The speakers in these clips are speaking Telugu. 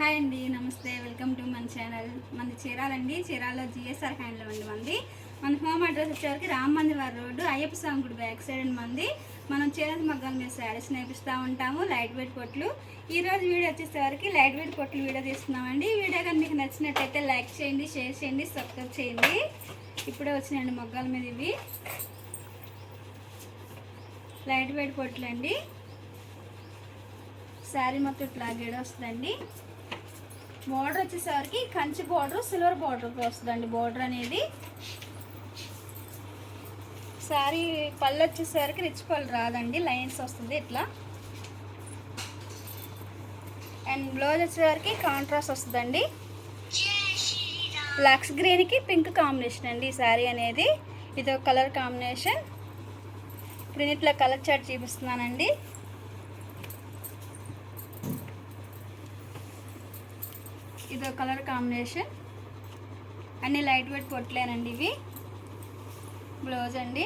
హాయ్ అండి, నమస్తే. వెల్కమ్ టు మన ఛానల్. మనది చీరాలండి. చీరాల్లో జిఎస్ఆర్ హ్యాండ్లూమ్ అండి. మన హోమ్ అడ్రస్ వచ్చేవరకు రామ్ మందిర్ వారి రోడ్డు, అయ్యప్ప స్వామి గుడి బ్యాక్ సైడ్ అండి మంది. మనం చీరాల మగ్గాల మీద శారీస్ నేర్పిస్తూ ఉంటాము, లైట్ వెయిట్ పొట్లు. ఈరోజు వీడియో వచ్చేసరికి లైట్ వెయిట్ పొట్లు వీడియో తీస్తున్నామండి. వీడియో కానీ మీకు నచ్చినట్టయితే లైక్ చేయండి, షేర్ చేయండి, సబ్స్క్రైబ్ చేయండి. ఇప్పుడే వచ్చినాయండి మగ్గాల మీద ఇవి లైట్ వెయిట్ పొట్లు అండి. శారీ మొత్తం ఇట్లా గేడ వస్తుందండి. బోర్డర్ వచ్చేసరికి కంచి బోర్డర్, సిల్వర్ బోర్డర్ వస్తుందండి. బోర్డర్ అనేది శారీ పళ్ళు వచ్చేసరికి రిచ్ పళ్ళు రాదండి, లైన్స్ వస్తుంది ఇట్లా. అండ్ బ్లౌజ్ వచ్చేసరికి కాంట్రాస్ట్ వస్తుందండి. లక్స్ గ్రీన్కి పింక్ కాంబినేషన్ అండి ఈ శారీ అనేది. ఇది ఒక కలర్ కాంబినేషన్. ఇప్పుడు నేను ఇట్లా కలర్ చార్ట్ చూపిస్తున్నానండి. ఇదో కలర్ కాంబినేషన్. అన్ని లైట్ వెయిట్ పొట్లేనండి ఇవి. బ్లౌజ్ అండి,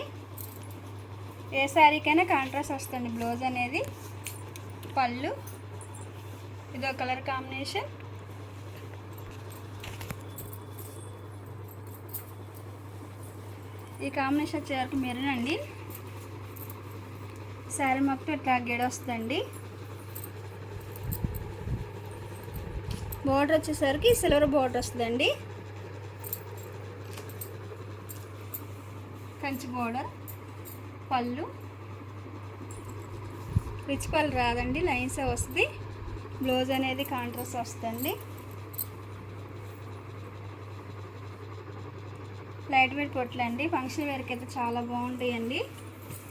ఏ శారీకైనా కాంట్రాస్ట్ వస్తుంది బ్లౌజ్ అనేది. పళ్ళు ఇదో కలర్ కాంబినేషన్. ఈ కాంబినేషన్ వచ్చేసరికి మెరూన్ అండి. శారీ మొత్తం ఇట్లా గెడ వస్తుందండి. బోర్డర్ వచ్చేసరికి సిల్వర్ బోర్డర్ వస్తుందండి. కంచి బోర్డర్. పళ్ళు రిచ్ పళ్ళు రాదండి, లైన్స్ వస్తుంది. బ్లౌజ్ అనేది కాంట్రాస్ట్ వస్తుంది. Light weight పొట్లండి. ఫంక్షన్ వేర్కి అయితే చాలా బాగుంటాయండి.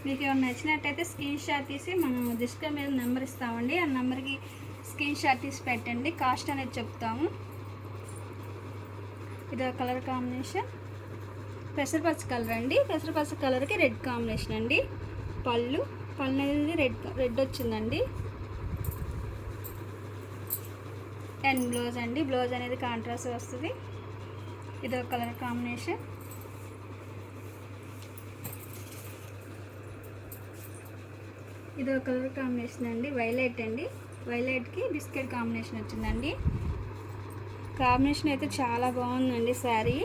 మీకు ఏమైనా నచ్చినట్టయితే స్క్రీన్ షాట్ తీసి మనం డిస్ప్లే మీద నెంబర్ ఇస్తామండి. ఆ నెంబర్కి స్క్రీన్ షాట్ తీసి పెట్టండి, కాస్ట్ అనేది చెప్తాము. ఇదో కలర్ కాంబినేషన్. పెసరపచ్చ కలర్ అండి. పెసరపచ్చ కలర్కి రెడ్ కాంబినేషన్ అండి. పళ్ళు అనేది రెడ్ వచ్చిందండి. అండ్ బ్లౌజ్ అండి. బ్లౌజ్ అనేది కాంట్రాస్ట్ వస్తుంది. ఇదో కలర్ కాంబినేషన్. ఇదో కలర్ కాంబినేషన్ అండి, వైలెట్ అండి. వైలెట్కి బిస్కెట్ కాంబినేషన్ వచ్చిందండి. కాంబినేషన్ అయితే చాలా బాగుందండి శారీ.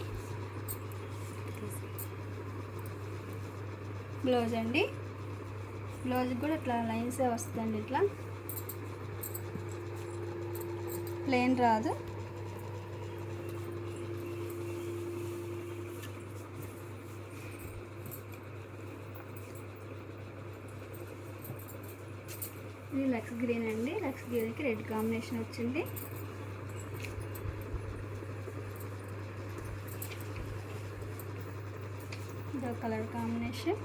బ్లౌజ్ అండి. బ్లౌజ్ కూడా ఇట్లా లైన్స్ వస్తుందండి, ఇట్లా ప్లెయిన్ రాదు. ఇది లక్స్ గ్రీన్ అండి. లక్స్ గ్రీన్కి రెడ్ కాంబినేషన్ వచ్చింది. ఇదో కలర్ కాంబినేషన్.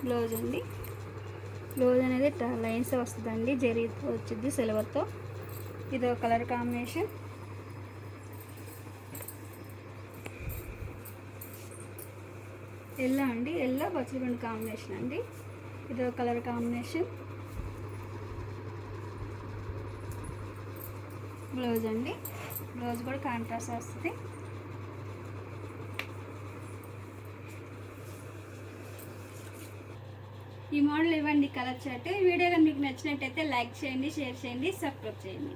బ్లౌజ్ అండి. బ్లౌజ్ అనేది లైన్స్ వస్తుందండి, జరీతో వచ్చింది సిల్వర్తో. ఇదో కలర్ కాంబినేషన్. ఎల్లో అండి. ఎల్లో బచ్చలపండు కాంబినేషన్ అండి. ఇదో కలర్ కాంబినేషన్. బ్లౌజ్ అండి. బ్లౌజ్ కూడా కాంట్రాస్ట్ వస్తుంది. ఈ మోడల్ ఇవ్వండి కలర్ చార్ట్. వీడియో కానీ మీకు నచ్చినట్టయితే లైక్ చేయండి, షేర్ చేయండి, సబ్స్క్రైబ్ చేయండి.